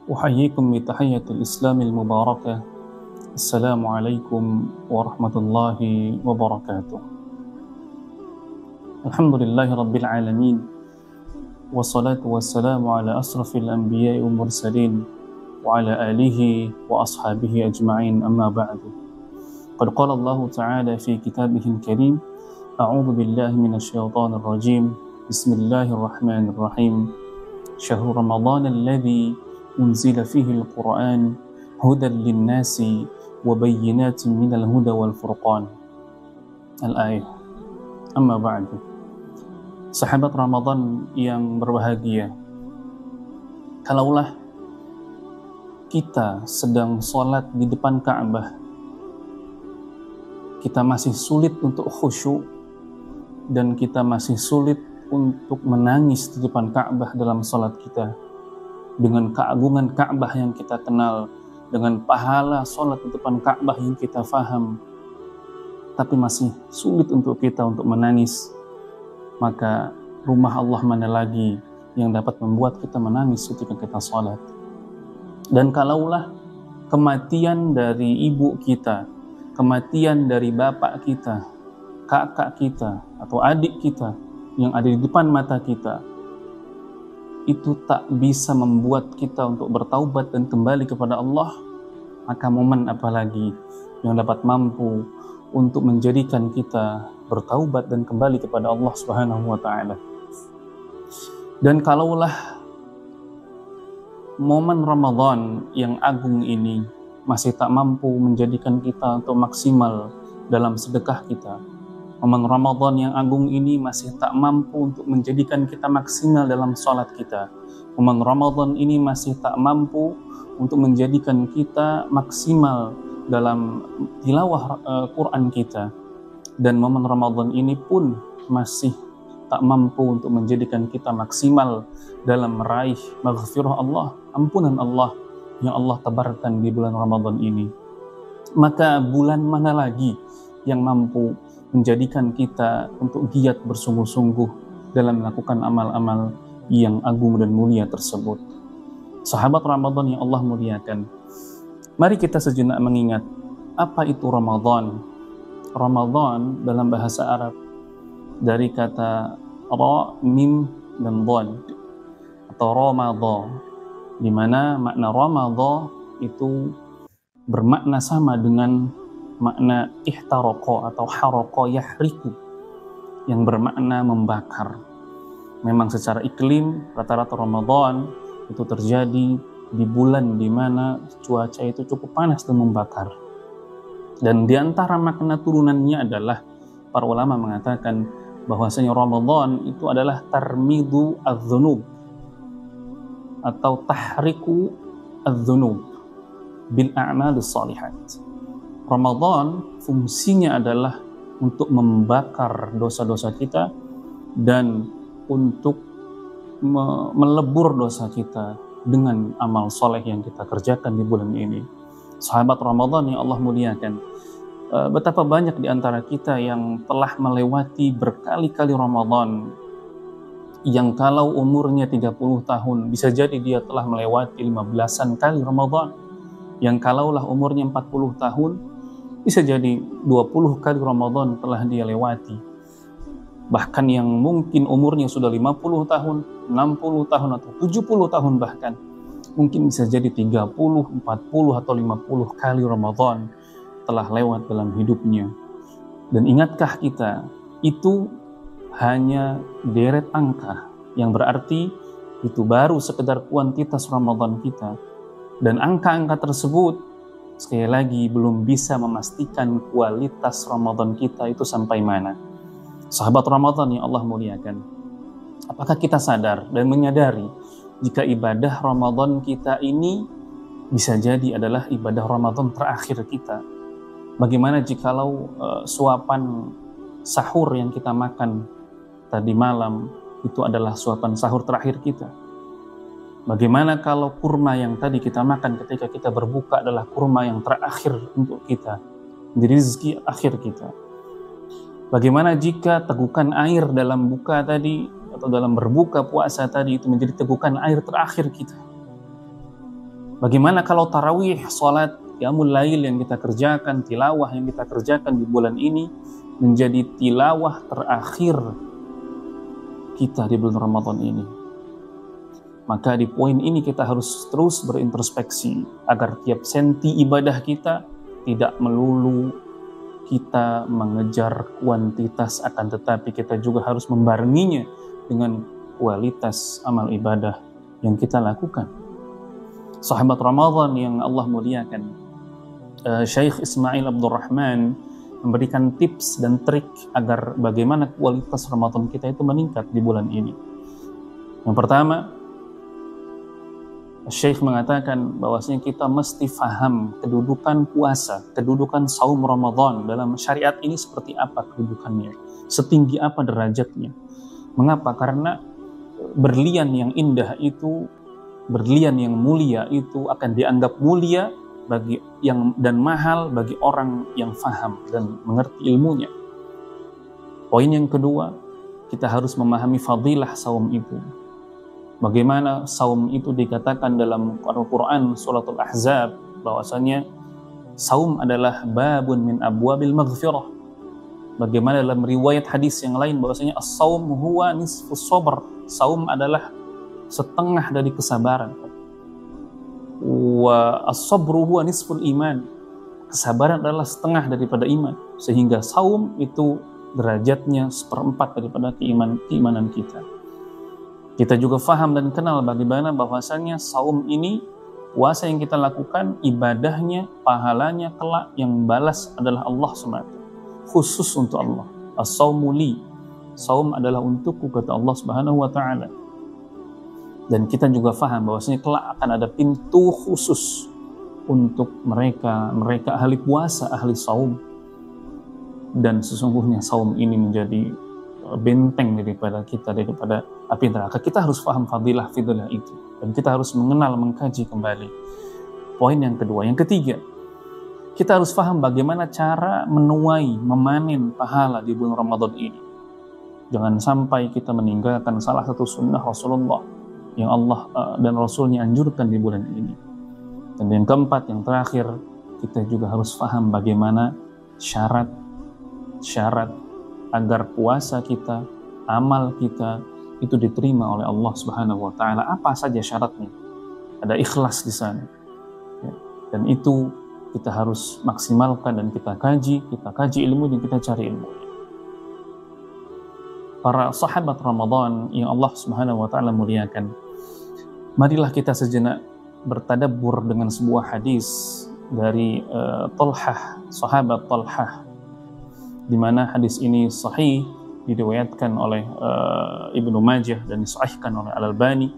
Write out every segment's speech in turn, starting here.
أحييكم بتحية الإسلام المباركة. السلام عليكم ورحمة الله وبركاته. الحمد لله رب العالمين، والصلاة والسلام على أشرف الأنبياء والمرسلين وعلى آله وأصحابه أجمعين، أما بعد. قد قال الله تعالى في كتابه الكريم: أعوذ بالله من الشيطان الرجيم، بسم الله الرحمن الرحيم. شهر رمضان الذي أنزل فيه القرآن هدى للناس وبينات من الهدى والفرقان. Al-ayah. Amma ba'du. Sahabat Ramadan yang berbahagia, kalaulah kita sedang sholat di depan Ka'bah, kita masih sulit untuk khusyuk dan kita masih sulit untuk menangis di depan Ka'bah dalam sholat kita, dengan keagungan Ka'bah yang kita kenal, dengan pahala sholat di depan Ka'bah yang kita faham, tapi masih sulit untuk kita untuk menangis, maka rumah Allah mana lagi yang dapat membuat kita menangis ketika kita sholat. Dan kalaulah kematian dari ibu kita, kematian dari bapak kita, kakak kita, atau adik kita yang ada di depan mata kita, itu tak bisa membuat kita untuk bertaubat dan kembali kepada Allah, maka momen apalagi yang dapat mampu untuk menjadikan kita bertaubat dan kembali kepada Allah Subhanahu wa Ta'ala. Dan kalaulah momen Ramadan yang agung ini masih tak mampu menjadikan kita untuk maksimal dalam sedekah kita, momen Ramadan yang agung ini masih tak mampu untuk menjadikan kita maksimal dalam sholat kita, momen Ramadan ini masih tak mampu untuk menjadikan kita maksimal dalam tilawah Quran kita, dan momen Ramadan ini pun masih tak mampu untuk menjadikan kita maksimal dalam meraih maghfirah Allah, ampunan Allah yang Allah tebarkan di bulan Ramadan ini. Maka bulan mana lagi yang mampu menjadikan kita untuk giat bersungguh-sungguh dalam melakukan amal-amal yang agung dan mulia tersebut. Sahabat Ramadan yang Allah muliakan, mari kita sejenak mengingat apa itu Ramadan. Ramadan dalam bahasa Arab dari kata ra, mim, dan dhad, atau Ramadhan, di mana makna Ramadhan itu bermakna sama dengan makna ihtaraqa atau haraqa yahriku, yang bermakna membakar. Memang secara iklim rata-rata Ramadan itu terjadi di bulan di mana cuaca itu cukup panas dan membakar. Dan di antara makna turunannya adalah para ulama mengatakan bahwasanya Ramadan itu adalah tarmidu adz-dzunub atau tahriku adz-dzunub bil a'malis shalihat. Ramadan fungsinya adalah untuk membakar dosa-dosa kita dan untuk melebur dosa kita dengan amal soleh yang kita kerjakan di bulan ini. Sahabat Ramadan yang Allah muliakan, betapa banyak di antara kita yang telah melewati berkali-kali Ramadan, yang kalau umurnya 30 tahun bisa jadi dia telah melewati 15-an kali Ramadan, yang kalaulah umurnya 40 tahun bisa jadi 20 kali Ramadan telah dia lewati. Bahkan yang mungkin umurnya sudah 50 tahun, 60 tahun, atau 70 tahun bahkan, mungkin bisa jadi 30, 40, atau 50 kali Ramadan telah lewat dalam hidupnya. Dan ingatkah kita, itu hanya deret angka, yang berarti itu baru sekedar kuantitas Ramadan kita. Dan angka-angka tersebut sekali lagi belum bisa memastikan kualitas Ramadan kita itu sampai mana. Sahabat Ramadan yang Allah muliakan, apakah kita sadar dan menyadari jika ibadah Ramadan kita ini bisa jadi adalah ibadah Ramadan terakhir kita? Bagaimana jikalau suapan sahur yang kita makan tadi malam itu adalah suapan sahur terakhir kita? Bagaimana kalau kurma yang tadi kita makan ketika kita berbuka adalah kurma yang terakhir untuk kita, menjadi rezeki akhir kita? Bagaimana jika tegukan air dalam buka tadi atau dalam berbuka puasa tadi itu menjadi tegukan air terakhir kita? Bagaimana kalau tarawih, sholat, qiyamul lail yang kita kerjakan, tilawah yang kita kerjakan di bulan ini menjadi tilawah terakhir kita di bulan Ramadan ini. Maka di poin ini kita harus terus berintrospeksi agar tiap senti ibadah kita tidak melulu kita mengejar kuantitas, akan tetapi kita juga harus membarenginya dengan kualitas amal ibadah yang kita lakukan. Sahabat Ramadan yang Allah muliakan, Syekh Ismail Abdurrahman memberikan tips dan trik agar bagaimana kualitas Ramadan kita itu meningkat di bulan ini. Yang pertama, Syekh mengatakan bahwasanya kita mesti faham kedudukan puasa, kedudukan saum Ramadan dalam syariat ini seperti apa kedudukannya, setinggi apa derajatnya. Mengapa? Karena berlian yang indah itu, berlian yang mulia itu akan dianggap mulia bagi yang dan mahal bagi orang yang faham dan mengerti ilmunya. Poin yang kedua, kita harus memahami fadilah saum itu. Bagaimana saum itu dikatakan dalam Al-Quran suratul Ahzab bahwasanya saum adalah babun min abwabil maghfirah. Bagaimana dalam riwayat hadis yang lain bahwasanya as-saum huwa nisfus sabr. Saum adalah setengah dari kesabaran. Wa as-sabru huwa nisful iman. Kesabaran adalah setengah daripada iman. Sehingga saum itu derajatnya seperempat daripada keimanan kita. Kita juga faham dan kenal bagaimana bahwasanya saum ini, puasa yang kita lakukan, ibadahnya, pahalanya kelak yang balas adalah Allah semata. Khusus untuk Allah. As-saumu li. Saum adalah untukku, kata Allah Subhanahu wa taala. Dan kita juga faham bahwasanya kelak akan ada pintu khusus untuk mereka ahli puasa, ahli saum. Dan sesungguhnya saum ini menjadi benteng daripada kita, daripada api neraka. Kita harus paham fadilah itu, dan kita harus mengenal, mengkaji kembali. Poin yang kedua. Yang ketiga, kita harus paham bagaimana cara menuai, memanen pahala di bulan Ramadan ini. Jangan sampai kita meninggalkan salah satu sunnah Rasulullah yang Allah dan Rasulnya anjurkan di bulan ini. Dan yang keempat, yang terakhir, kita juga harus paham bagaimana syarat agar puasa kita, amal kita itu diterima oleh Allah Subhanahu wa taala. Apa saja syaratnya? Ada ikhlas di sana. Ya. Dan itu kita harus maksimalkan dan kita kaji ilmu dan kita cari ilmu. Para sahabat Ramadan yang Allah Subhanahu wa taala muliakan, marilah kita sejenak bertadabbur dengan sebuah hadis dari Talhah, sahabat Talhah, di mana hadis ini sahih, diriwayatkan oleh Ibnu Majah dan disahihkan oleh Al-Albani.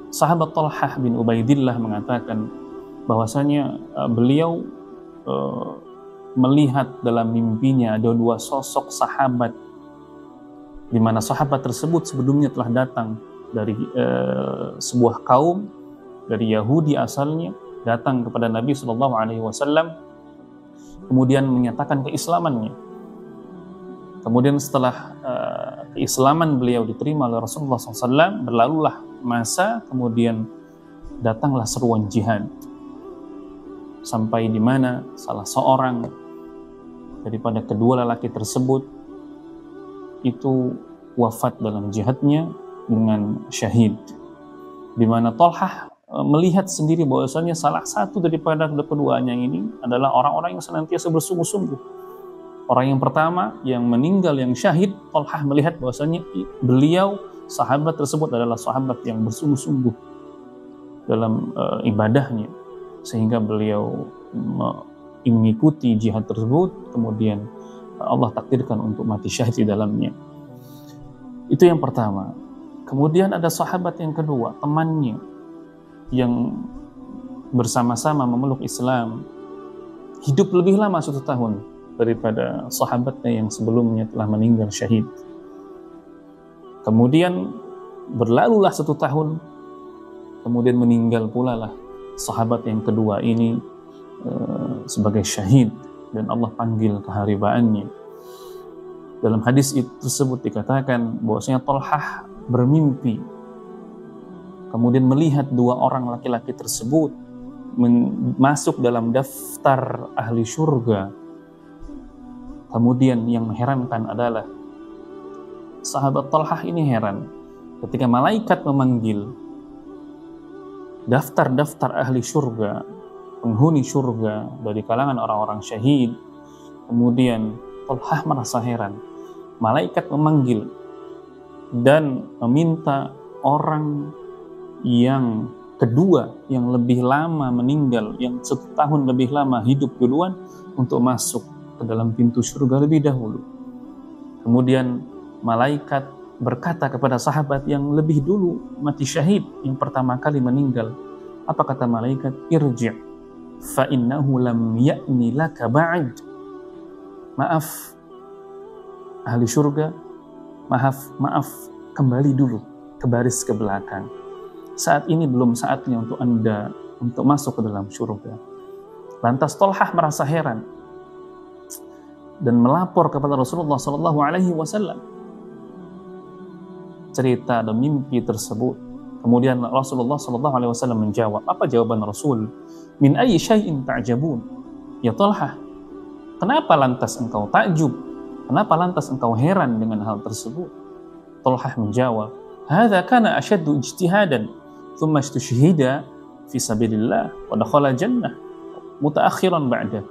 Sahabat Talhah bin Ubaidillah mengatakan bahwasanya beliau melihat dalam mimpinya ada dua sosok sahabat, di mana sahabat tersebut sebelumnya telah datang dari sebuah kaum dari Yahudi asalnya, datang kepada Nabi SAW, kemudian menyatakan keislamannya. Kemudian setelah keislaman beliau diterima oleh Rasulullah SAW, berlalulah masa, kemudian datanglah seruan jihad. Sampai di mana salah seorang daripada kedua lelaki tersebut itu wafat dalam jihadnya dengan syahid. Di mana Talhah melihat sendiri bahwasanya salah satu daripada keduanya ini adalah orang-orang yang senantiasa bersungguh-sungguh. Orang yang pertama yang meninggal, yang syahid, Talhah melihat bahwasanya beliau, sahabat tersebut adalah sahabat yang bersungguh-sungguh dalam ibadahnya, sehingga beliau mengikuti jihad tersebut, kemudian Allah takdirkan untuk mati syahid di dalamnya. Itu yang pertama. Kemudian ada sahabat yang kedua, temannya yang bersama-sama memeluk Islam, hidup lebih lama 1 tahun daripada sahabatnya yang sebelumnya telah meninggal syahid. Kemudian berlalulah 1 tahun, kemudian meninggal pula lah sahabat yang kedua ini sebagai syahid, dan Allah panggil keharibaannya. Dalam hadis itu tersebut dikatakan bahwasanya Talhah bermimpi kemudian melihat dua orang laki-laki tersebut masuk dalam daftar ahli surga. Kemudian yang mengherankan adalah sahabat Talhah ini heran ketika malaikat memanggil daftar-daftar ahli surga, penghuni surga dari kalangan orang-orang syahid. Kemudian Talhah merasa heran. Malaikat memanggil dan meminta orang yang kedua, yang lebih lama meninggal, yang 1 tahun lebih lama hidup duluan, untuk masuk ke dalam pintu surga lebih dahulu. Kemudian malaikat berkata kepada sahabat yang lebih dulu mati syahid, yang pertama kali meninggal. Apa kata malaikat? Irji' fa innahu lam ya'ni laka ba'd. Maaf ahli surga, maaf, kembali dulu ke baris ke belakang. Saat ini belum saatnya untuk Anda untuk masuk ke dalam surga. Lantas Talhah merasa heran dan melapor kepada Rasulullah SAW cerita dan mimpi tersebut. Kemudian Rasulullah SAW menjawab. Apa jawaban Rasul? Min ayyi syai'in ta'jabun? Ya Talhah, kenapa lantas engkau takjub? Kenapa lantas engkau heran dengan hal tersebut? Talhah menjawab, hadza kana ashaddu ijtihadan, thumma istushhida fi sabilillah wa dakhala jannah mutaakhiran ba'da.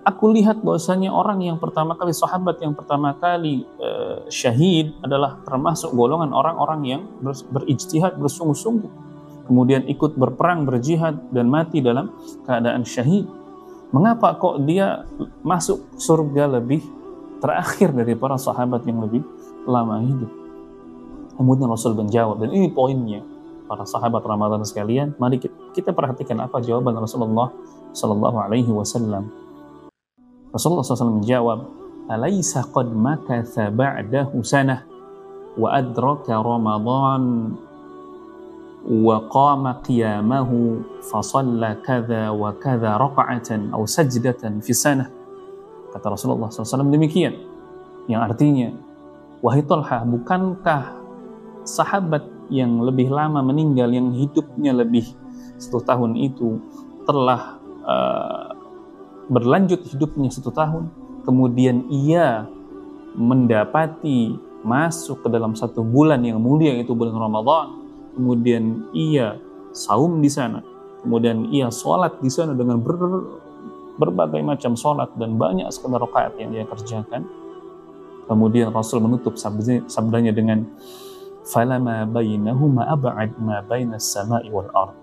Aku lihat bahwasanya orang yang pertama kali, sahabat yang pertama kali syahid adalah termasuk golongan orang-orang yang berijtihad, bersungguh-sungguh, kemudian ikut berperang, berjihad dan mati dalam keadaan syahid. Mengapa kok dia masuk surga lebih terakhir dari para sahabat yang lebih lama hidup? Kemudian Rasul menjawab, dan ini poinnya para sahabat Ramadan sekalian, mari kita perhatikan apa jawaban Rasulullah sallallahu alaihi wasallam. Rasulullah SAW menjawab, alaysa qad makatha ba'dahu sanah wa adraka Ramadan wa qama qiyamahu fa shalla kadza wa kadza raka'atan aw sajdatan fi sanah. Kata Rasulullah SAW demikian, yang artinya, wahai Talhah, bukankah sahabat yang lebih lama meninggal, yang hidupnya lebih 1 tahun itu telah berlanjut hidupnya 1 tahun, kemudian ia mendapati masuk ke dalam 1 bulan yang mulia, yaitu bulan Ramadan, kemudian ia saum di sana, kemudian ia sholat di sana dengan berbagai macam sholat dan banyak sekali rakaat yang dia kerjakan. Kemudian Rasul menutup sabdanya dengan falama bainahuma ab'ad ma bainas sama'i wal ard.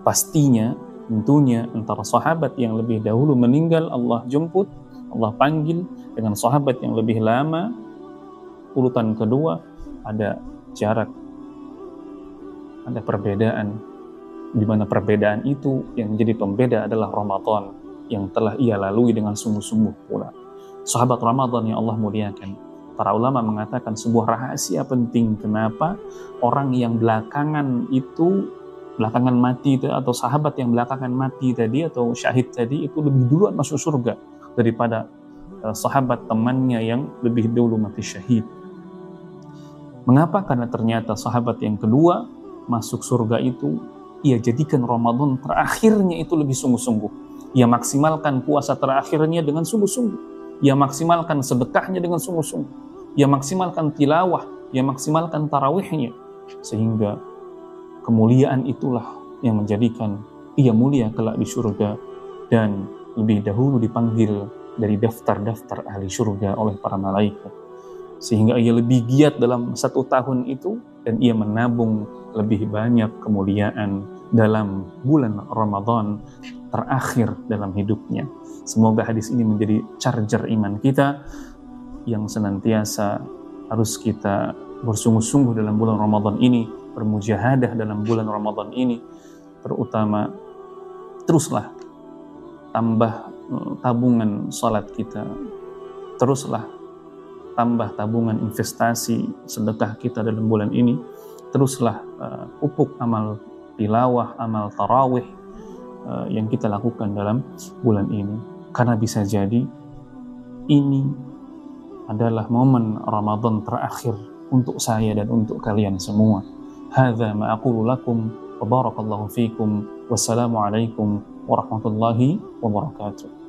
Pastinya, tentunya antara sahabat yang lebih dahulu meninggal Allah jemput, Allah panggil, dengan sahabat yang lebih lama urutan kedua ada jarak, ada perbedaan, di mana perbedaan itu yang menjadi pembeda adalah Ramadan yang telah ia lalui dengan sungguh-sungguh pula. Sahabat Ramadan yang Allah muliakan, para ulama mengatakan sebuah rahasia penting kenapa orang yang belakangan mati atau sahabat yang belakangan mati tadi atau syahid tadi itu lebih duluan masuk surga daripada sahabat temannya yang lebih dulu mati syahid. Mengapa? Karena ternyata sahabat yang kedua masuk surga itu ia jadikan Ramadan terakhirnya itu lebih sungguh-sungguh. Ia maksimalkan puasa terakhirnya dengan sungguh-sungguh. Ia maksimalkan sedekahnya dengan sungguh-sungguh. Ia maksimalkan tilawah, ia maksimalkan tarawihnya, sehingga kemuliaan itulah yang menjadikan ia mulia kelak di surga dan lebih dahulu dipanggil dari daftar-daftar ahli surga oleh para malaikat. Sehingga ia lebih giat dalam 1 tahun itu dan ia menabung lebih banyak kemuliaan dalam bulan Ramadan terakhir dalam hidupnya. Semoga hadis ini menjadi charger iman kita yang senantiasa harus kita bersungguh-sungguh dalam bulan Ramadan ini, bermujahadah dalam bulan Ramadan ini, terutama teruslah tambah tabungan salat kita, teruslah tambah tabungan investasi sedekah kita dalam bulan ini, teruslah pupuk amal tilawah, amal tarawih yang kita lakukan dalam bulan ini, karena bisa jadi ini adalah momen Ramadan terakhir untuk saya dan untuk kalian semua. Hadza ma aqulu lakum wa barakallahu fikum. Wassalamualaikum warahmatullahi wabarakatuh.